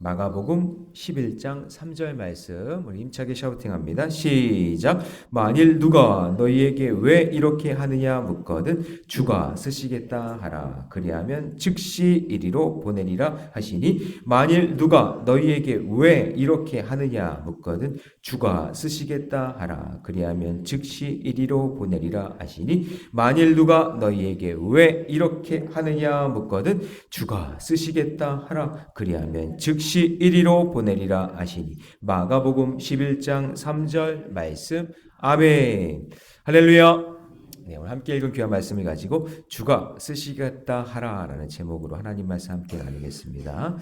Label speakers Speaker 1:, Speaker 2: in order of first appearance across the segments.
Speaker 1: 마가복음 11장 3절 말씀 우리 힘차게 샤우팅합니다. 시작. 만일 누가 너희에게 왜 이렇게 하느냐 묻거든 주가 쓰시겠다 하라. 그리하면 즉시 이리로 보내리라 하시니 만일 누가 너희에게 왜 이렇게 하느냐 묻거든 주가 쓰시겠다 하라. 그리하면 즉시 이리로 보내리라 하시니 만일 누가 너희에게 왜 이렇게 하느냐 묻거든 주가 쓰시겠다 하라. 그리하면 즉시 이리로 보내리라 하시니. 마가복음 11장 3절 말씀. 아멘. 할렐루야. 네, 오늘 함께 읽은 귀한 말씀을 가지고 주가 쓰시겠다 하라라는 제목으로 하나님 말씀 함께 나누겠습니다.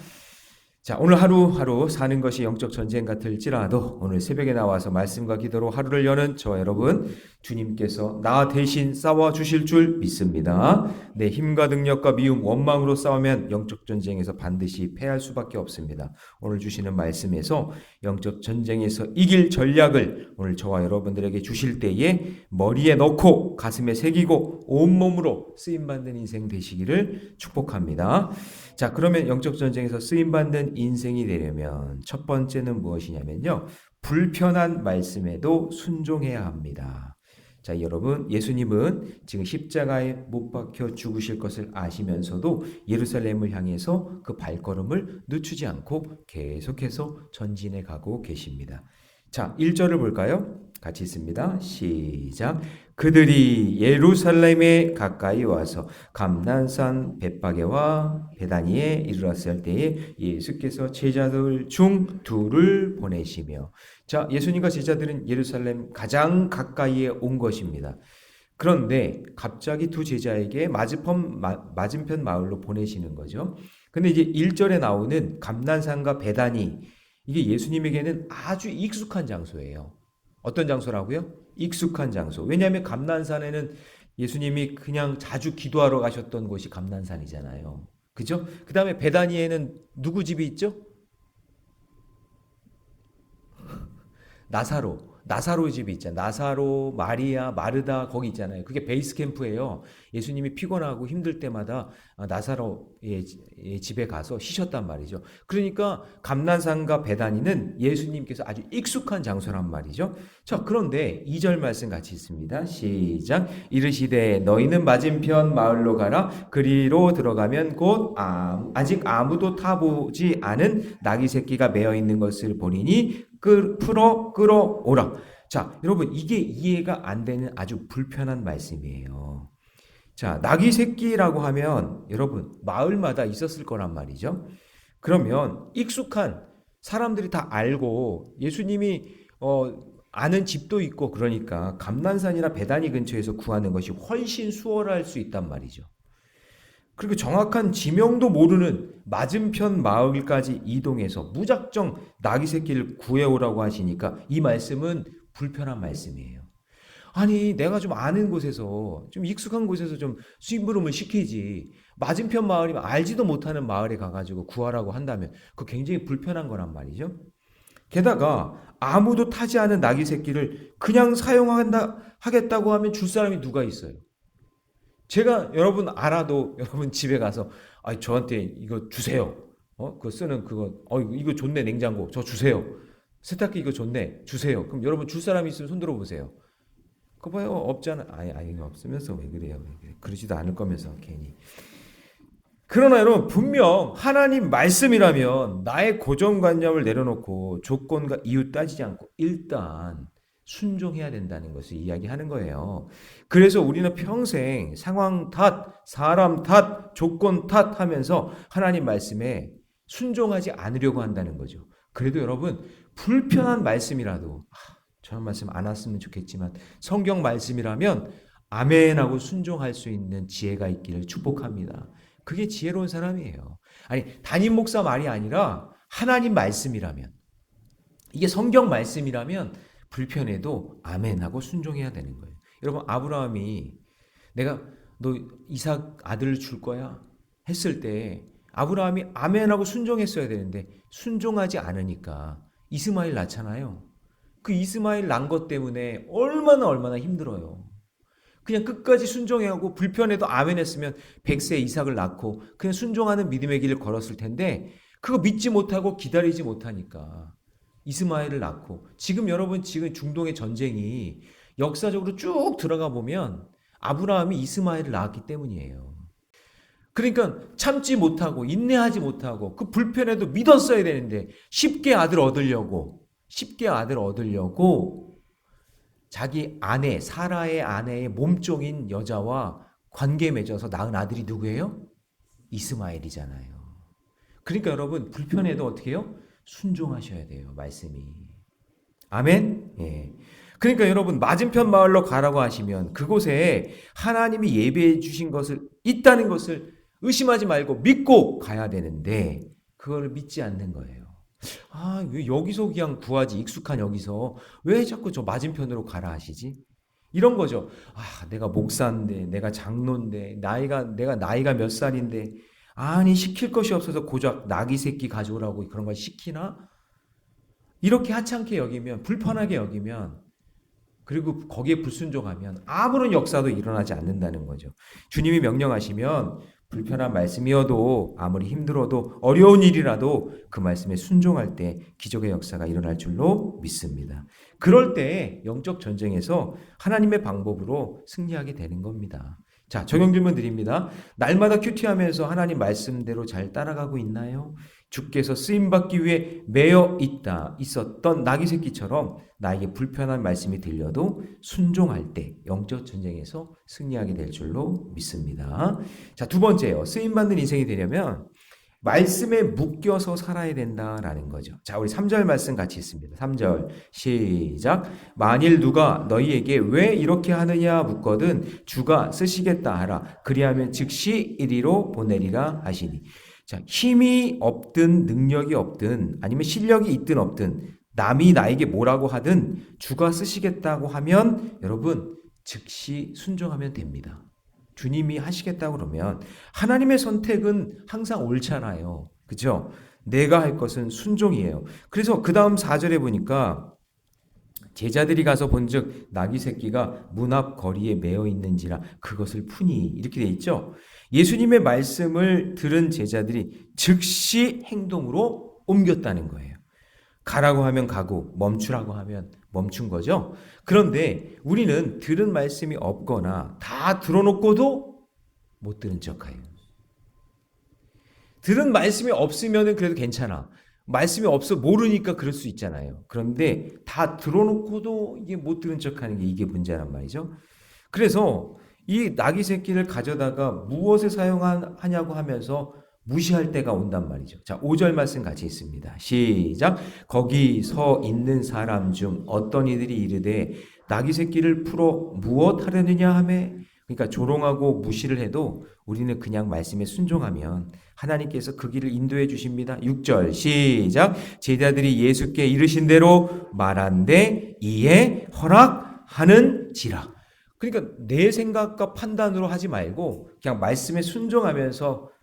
Speaker 1: 자, 오늘 하루하루 사는 것이 영적 전쟁 같을지라도 오늘 새벽에 나와서 말씀과 기도로 하루를 여는 저와 여러분, 주님께서 나 대신 싸워주실 줄 믿습니다. 내 힘과 능력과 미움, 원망으로 싸우면 영적 전쟁에서 반드시 패할 수밖에 없습니다. 오늘 주시는 말씀에서 영적 전쟁에서 이길 전략을 오늘 저와 여러분들에게 주실 때에 머리에 넣고 가슴에 새기고 온몸으로 쓰임받는 인생 되시기를 축복합니다. 자, 그러면 영적 전쟁에서 쓰임받는 인생이 되려면 첫 번째는 무엇이냐면요, 불편한 말씀에도 순종해야 합니다. 자, 여러분, 예수님은 지금 십자가에 못 박혀 죽으실 것을 아시면서도 예루살렘을 향해서 그 발걸음을 늦추지 않고 계속해서 전진해 가고 계십니다. 자, 1절을 볼까요? 같이 있습니다. 시작. 그들이 예루살렘에 가까이 와서 감난산 벳바게와 베다니에 이르렀을 때에 예수께서 제자들 중 둘을 보내시며, 자, 예수님과 제자들은 예루살렘 가장 가까이에 온 것입니다. 그런데 갑자기 두 제자에게 맞은편 마을로 보내시는 거죠. 근데 이제 1절에 나오는 감난산과 베다니, 이게 예수님에게는 아주 익숙한 장소예요. 어떤 장소라고요? 익숙한 장소. 왜냐하면 감난산에는 예수님이 그냥 자주 기도하러 가셨던 곳이 감난산이잖아요. 그죠? 그 다음에 베다니에는 누구 집이 있죠? 나사로 집이 있잖아요. 나사로, 마리아, 마르다 거기 있잖아요. 그게 베이스 캠프예요. 예수님이 피곤하고 힘들 때마다 나사로의 집에 가서 쉬셨단 말이죠. 그러니까 감난산과 베다니는 예수님께서 아주 익숙한 장소란 말이죠. 자, 그런데 2절 말씀 같이 있습니다. 시작. 이르시되 너희는 맞은편 마을로 가라. 그리로 들어가면 곧 아직 아무도 타보지 않은 나귀 새끼가 매어 있는 것을 보리니 끌어오라. 자, 여러분, 이게 이해가 안 되는 아주 불편한 말씀이에요. 자, 나귀 새끼라고 하면 여러분 마을마다 있었을 거란 말이죠. 그러면 익숙한 사람들이 다 알고 예수님이 아는 집도 있고 그러니까 감난산이나 베다니 근처에서 구하는 것이 훨씬 수월할 수 있단 말이죠. 그리고 정확한 지명도 모르는 맞은편 마을까지 이동해서 무작정 나귀 새끼를 구해오라고 하시니까 이 말씀은 불편한 말씀이에요. 아니, 내가 좀 아는 곳에서, 좀 익숙한 곳에서 좀 심부름을 시키지. 맞은편 마을이면 알지도 못하는 마을에 가가지고 구하라고 한다면 그거 굉장히 불편한 거란 말이죠. 게다가 아무도 타지 않은 나귀 새끼를 그냥 하겠다고 하면 줄 사람이 누가 있어요? 제가 여러분 알아도 여러분 집에 가서 저한테 이거 주세요. 그거 쓰는 그거 이거 좋네, 냉장고 저 주세요. 세탁기 이거 좋네, 주세요. 그럼 여러분 줄 사람이 있으면 손 들어 보세요. 그거 봐요, 없잖아. 아니 없으면서 왜 그래요? 그러지도 않을 거면서 괜히. 그러나 여러분, 분명 하나님 말씀이라면 나의 고정관념을 내려놓고 조건과 이유 따지지 않고 일단 순종해야 된다는 것을 이야기하는 거예요. 그래서 우리는 평생 상황 탓, 사람 탓, 조건 탓 하면서 하나님 말씀에 순종하지 않으려고 한다는 거죠. 그래도 여러분, 불편한 말씀이라도 저런 말씀 안 왔으면 좋겠지만 성경 말씀이라면 아멘하고 순종할 수 있는 지혜가 있기를 축복합니다. 그게 지혜로운 사람이에요. 아니, 담임 목사 말이 아니라 하나님 말씀이라면, 이게 성경 말씀이라면 불편해도 아멘하고 순종해야 되는 거예요. 여러분, 아브라함이 내가 너 이삭 아들을 줄 거야 했을 때 아브라함이 아멘하고 순종했어야 되는데 순종하지 않으니까 이스마엘 낳잖아요. 그 이스마엘 난 것 때문에 얼마나 힘들어요. 그냥 끝까지 순종해하고 불편해도 아멘 했으면 100세 이삭을 낳고 그냥 순종하는 믿음의 길을 걸었을 텐데 그거 믿지 못하고 기다리지 못하니까 이스마엘을 낳고, 지금 여러분 지금 중동의 전쟁이 역사적으로 쭉 들어가 보면 아브라함이 이스마엘을 낳았기 때문이에요. 그러니까 참지 못하고 인내하지 못하고 그 불편해도 믿었어야 되는데 쉽게 아들 얻으려고 자기 아내, 사라의 아내의 몸종인 여자와 관계 맺어서 낳은 아들이 누구예요? 이스마엘이잖아요. 그러니까 여러분 불편해도 어떻게 해요? 순종하셔야 돼요. 말씀이. 아멘? 예. 그러니까 여러분 맞은편 마을로 가라고 하시면 그곳에 하나님이 예배해 주신 것을 있다는 것을 의심하지 말고 믿고 가야 되는데 그걸 믿지 않는 거예요. 아, 왜 여기서 그냥 구하지? 익숙한 여기서 왜 자꾸 저 맞은편으로 가라 하시지? 이런 거죠. 아, 내가 목사인데, 내가 장로인데, 내가 나이가 몇 살인데, 아니 시킬 것이 없어서 고작 나귀 새끼 가져오라고 그런 걸 시키나? 이렇게 하찮게 여기면, 불편하게 여기면, 그리고 거기에 불순종하면 아무런 역사도 일어나지 않는다는 거죠. 주님이 명령하시면 불편한 말씀이어도 아무리 힘들어도 어려운 일이라도 그 말씀에 순종할 때 기적의 역사가 일어날 줄로 믿습니다. 그럴 때 영적 전쟁에서 하나님의 방법으로 승리하게 되는 겁니다. 자, 적용 질문 드립니다. 날마다 큐티하면서 하나님 말씀대로 잘 따라가고 있나요? 주께서 쓰임받기 위해 있었던 나귀 새끼처럼 나에게 불편한 말씀이 들려도 순종할 때 영적 전쟁에서 승리하게 될 줄로 믿습니다. 자, 두 번째요. 쓰임받는 인생이 되려면 말씀에 묶여서 살아야 된다라는 거죠. 자, 우리 3절 말씀 같이 있습니다. 3절 시작. 만일 누가 너희에게 왜 이렇게 하느냐 묻거든 주가 쓰시겠다 하라. 그리하면 즉시 이리로 보내리라 하시니. 자, 힘이 없든 능력이 없든 아니면 실력이 있든 없든 남이 나에게 뭐라고 하든 주가 쓰시겠다고 하면 여러분 즉시 순종하면 됩니다. 주님이 하시겠다고 그러면 하나님의 선택은 항상 옳잖아요. 그죠? 내가 할 것은 순종이에요. 그래서 그 다음 4절에 보니까 제자들이 가서 본즉 나귀 새끼가 문 앞 거리에 매어 있는지라 그것을 푸니 이렇게 돼 있죠. 예수님의 말씀을 들은 제자들이 즉시 행동으로 옮겼다는 거예요. 가라고 하면 가고 멈추라고 하면 멈춘 거죠. 그런데 우리는 들은 말씀이 없거나 다 들어놓고도 못 들은 척해요. 들은 말씀이 없으면 그래도 괜찮아. 말씀이 없어 모르니까 그럴 수 있잖아요. 그런데 다 들어놓고도 이게 못 들은 척하는 게 이게 문제란 말이죠. 그래서 이 나귀 새끼를 가져다가 무엇에 사용하냐고 하면서 무시할 때가 온단 말이죠. 자, 5절 말씀 같이 있습니다. 시작. 거기 서 있는 사람 중 어떤 이들이 이르되 나귀 새끼를 풀어 무엇 하려느냐 하매, 그러니까 조롱하고 무시를 해도 우리는 그냥 말씀에 순종하면 하나님께서 그 길을 인도해 주십니다. 6절 시작. 제자들이 예수께 이르신 대로 말한데 이에 허락하는지라. 그러니까 내 생각과 판단으로 하지 말고 그냥 말씀에 순종하면서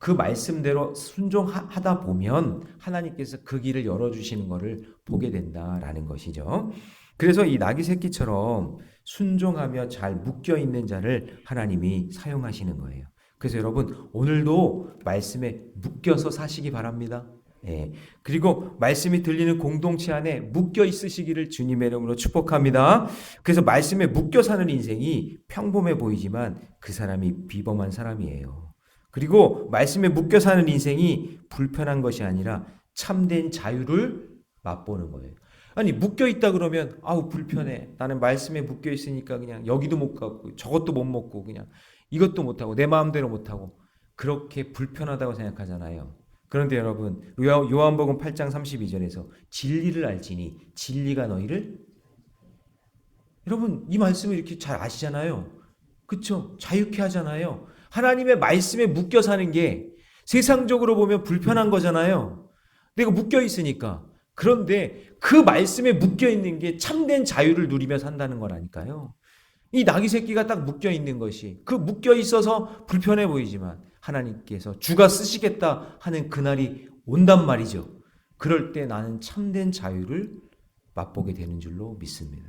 Speaker 1: 그 말씀대로 순종하다 보면 하나님께서 그 길을 열어주시는 것을 보게 된다라는 것이죠. 그래서 이 나귀 새끼처럼 순종하며 잘 묶여있는 자를 하나님이 사용하시는 거예요. 그래서 여러분 오늘도 말씀에 묶여서 사시기 바랍니다. 예. 그리고 말씀이 들리는 공동체 안에 묶여 있으시기를 주님의 이름으로 축복합니다. 그래서 말씀에 묶여 사는 인생이 평범해 보이지만 그 사람이 비범한 사람이에요. 그리고 말씀에 묶여 사는 인생이 불편한 것이 아니라 참된 자유를 맛보는 거예요. 아니 묶여 있다 그러면 아우 불편해. 나는 말씀에 묶여 있으니까 그냥 여기도 못 가고 저것도 못 먹고 그냥 이것도 못 하고 내 마음대로 못 하고 그렇게 불편하다고 생각하잖아요. 그런데 여러분 요한복음 8장 32절에서 진리를 알지니 진리가 너희를, 여러분 이 말씀을 이렇게 잘 아시잖아요. 그렇죠? 자유케 하잖아요. 하나님의 말씀에 묶여 사는 게 세상적으로 보면 불편한 거잖아요. 내가 묶여 있으니까. 그런데 그 말씀에 묶여 있는 게 참된 자유를 누리며 산다는 거라니까요. 이 나귀 새끼가 딱 묶여 있는 것이 그 묶여 있어서 불편해 보이지만 하나님께서 주가 쓰시겠다 하는 그날이 온단 말이죠. 그럴 때 나는 참된 자유를 맛보게 되는 줄로 믿습니다.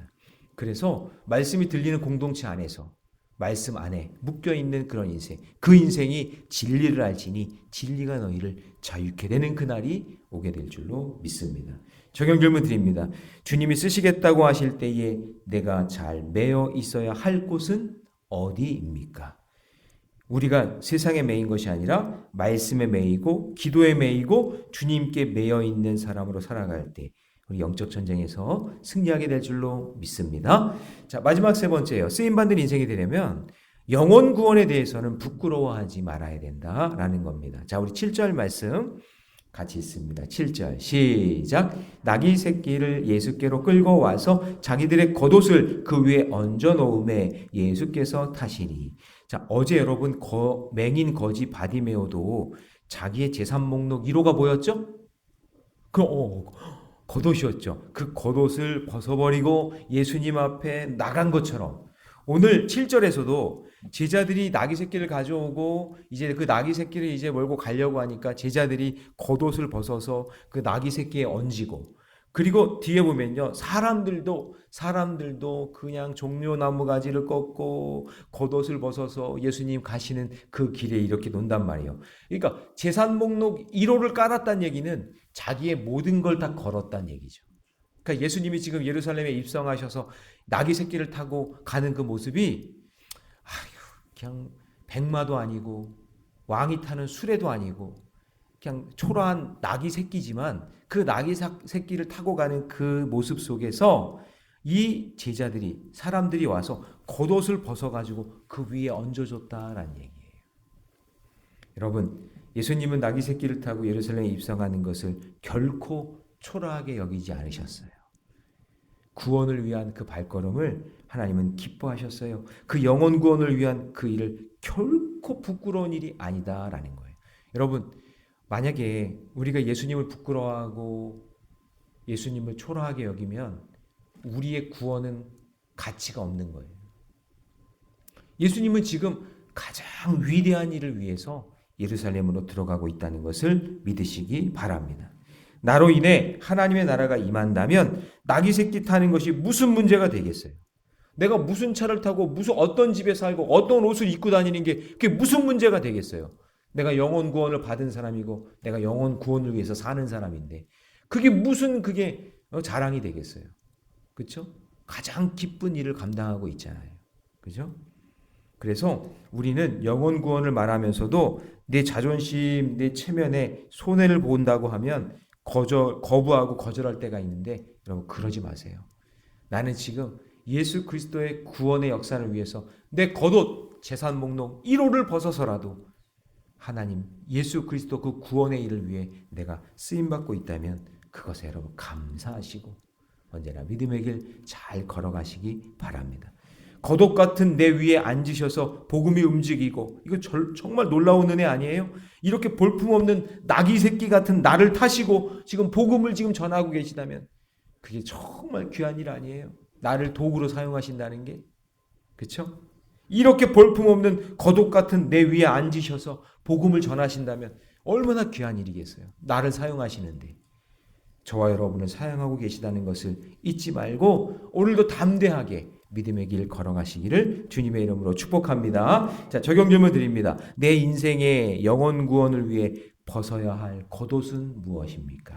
Speaker 1: 그래서 말씀이 들리는 공동체 안에서 말씀 안에 묶여있는 그런 인생, 그 인생이 진리를 알지니 진리가 너희를 자유케 되는 그날이 오게 될 줄로 믿습니다. 적용 질문 드립니다. 주님이 쓰시겠다고 하실 때에 내가 잘 매여 있어야 할 곳은 어디입니까? 우리가 세상에 매인 것이 아니라 말씀에 매이고 기도에 매이고 주님께 매여 있는 사람으로 살아갈 때 우리 영적 전쟁에서 승리하게 될 줄로 믿습니다. 자, 마지막 세 번째예요. 쓰임받는 인생이 되려면 영혼 구원에 대해서는 부끄러워하지 말아야 된다라는 겁니다. 자, 우리 7절 말씀 같이 있습니다. 7절 시작. 낙이 새끼를 예수께로 끌고 와서 자기들의 겉옷을 그 위에 얹어 놓음에 예수께서 타시니. 자, 어제 여러분 맹인 거지 바디메오도 자기의 재산 목록 1호가 뭐였죠? 겉옷이었죠. 그 겉옷을 벗어버리고 예수님 앞에 나간 것처럼 오늘 7절에서도 제자들이 나귀 새끼를 가져오고 이제 그 나귀 새끼를 이제 몰고 가려고 하니까 제자들이 겉옷을 벗어서 그 나귀 새끼에 얹이고, 그리고 뒤에 보면요, 사람들도 그냥 종려나무 가지를 꺾고 겉옷을 벗어서 예수님 가시는 그 길에 이렇게 논단 말이에요. 그러니까 재산 목록 1호를 깔았다는 얘기는 자기의 모든 걸 다 걸었다는 얘기죠. 그러니까 예수님이 지금 예루살렘에 입성하셔서 나귀 새끼를 타고 가는 그 모습이 그냥 백마도 아니고 왕이 타는 수레도 아니고 그냥 초라한 나귀 새끼지만 그 나귀 새끼를 타고 가는 그 모습 속에서 이 제자들이, 사람들이 와서 겉옷을 벗어가지고 그 위에 얹어줬다라는 얘기예요. 여러분, 예수님은 나귀 새끼를 타고 예루살렘에 입성하는 것을 결코 초라하게 여기지 않으셨어요. 구원을 위한 그 발걸음을 하나님은 기뻐하셨어요. 그 영혼 구원을 위한 그 일을 결코 부끄러운 일이 아니다라는 거예요. 여러분, 만약에 우리가 예수님을 부끄러워하고 예수님을 초라하게 여기면 우리의 구원은 가치가 없는 거예요. 예수님은 지금 가장 위대한 일을 위해서 예루살렘으로 들어가고 있다는 것을 믿으시기 바랍니다. 나로 인해 하나님의 나라가 임한다면 나귀 새끼 타는 것이 무슨 문제가 되겠어요? 내가 무슨 차를 타고 무슨 어떤 집에 살고 어떤 옷을 입고 다니는 게 그게 무슨 문제가 되겠어요? 내가 영혼 구원을 받은 사람이고 내가 영혼 구원을 위해서 사는 사람인데 그게 무슨 그게 자랑이 되겠어요? 그렇죠? 가장 기쁜 일을 감당하고 있잖아요. 그렇죠? 그래서 우리는 영혼 구원을 말하면서도 내 자존심, 내 체면에 손해를 본다고 하면 거부하고 거절할 때가 있는데 여러분 그러지 마세요. 나는 지금 예수 그리스도의 구원의 역사를 위해서 내 겉옷, 재산 목록 1호를 벗어서라도 하나님 예수 그리스도 그 구원의 일을 위해 내가 쓰임받고 있다면 그것에 여러분 감사하시고 언제나 믿음의 길 잘 걸어가시기 바랍니다. 겉옷 같은 내 위에 앉으셔서 복음이 움직이고 이거 정말 놀라운 은혜 아니에요? 이렇게 볼품없는 나귀 새끼 같은 나를 타시고 지금 복음을 지금 전하고 계시다면 그게 정말 귀한 일 아니에요? 나를 도구로 사용하신다는 게. 그렇죠? 이렇게 볼품없는 겉옷 같은 내 위에 앉으셔서 복음을 전하신다면 얼마나 귀한 일이겠어요? 나를 사용하시는데. 저와 여러분을 사용하고 계시다는 것을 잊지 말고 오늘도 담대하게 믿음의 길 걸어가시기를 주님의 이름으로 축복합니다. 자, 적용 질문 드립니다. 내 인생의 영혼 구원을 위해 벗어야 할 겉옷은 무엇입니까?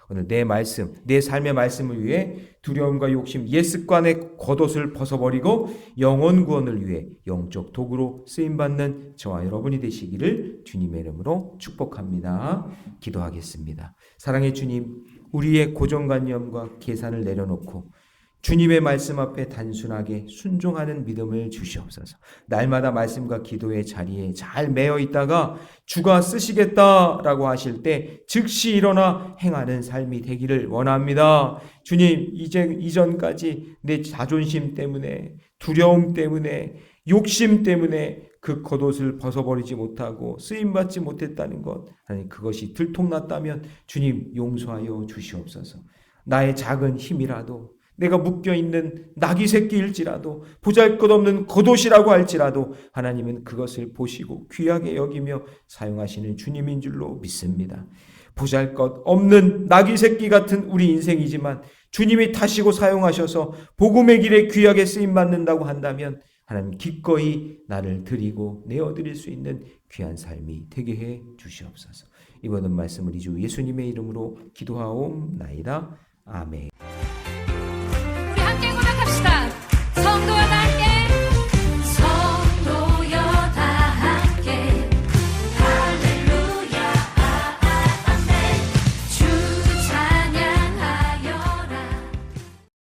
Speaker 1: 오늘 내 말씀, 내 삶의 말씀을 위해 두려움과 욕심, 옛 습관의 겉옷을 벗어버리고 영혼 구원을 위해 영적 도구로 쓰임받는 저와 여러분이 되시기를 주님의 이름으로 축복합니다. 기도하겠습니다. 사랑의 주님, 우리의 고정관념과 계산을 내려놓고 주님의 말씀 앞에 단순하게 순종하는 믿음을 주시옵소서. 날마다 말씀과 기도의 자리에 잘 매여 있다가 주가 쓰시겠다라고 하실 때 즉시 일어나 행하는 삶이 되기를 원합니다. 주님, 이전까지 내 자존심 때문에, 두려움 때문에, 욕심 때문에 그 겉옷을 벗어버리지 못하고 쓰임받지 못했다는 것, 아니 그것이 들통났다면 주님 용서하여 주시옵소서. 나의 작은 힘이라도, 내가 묶여있는 나귀 새끼일지라도, 보잘것없는 겉옷이라고 할지라도 하나님은 그것을 보시고 귀하게 여기며 사용하시는 주님인 줄로 믿습니다. 보잘것없는 나귀 새끼 같은 우리 인생이지만 주님이 타시고 사용하셔서 복음의 길에 귀하게 쓰임받는다고 한다면 하나님 기꺼이 나를 드리고 내어드릴 수 있는 귀한 삶이 되게 해 주시옵소서. 이번 말씀을 이 주 예수님의 이름으로 기도하옵나이다. 아멘.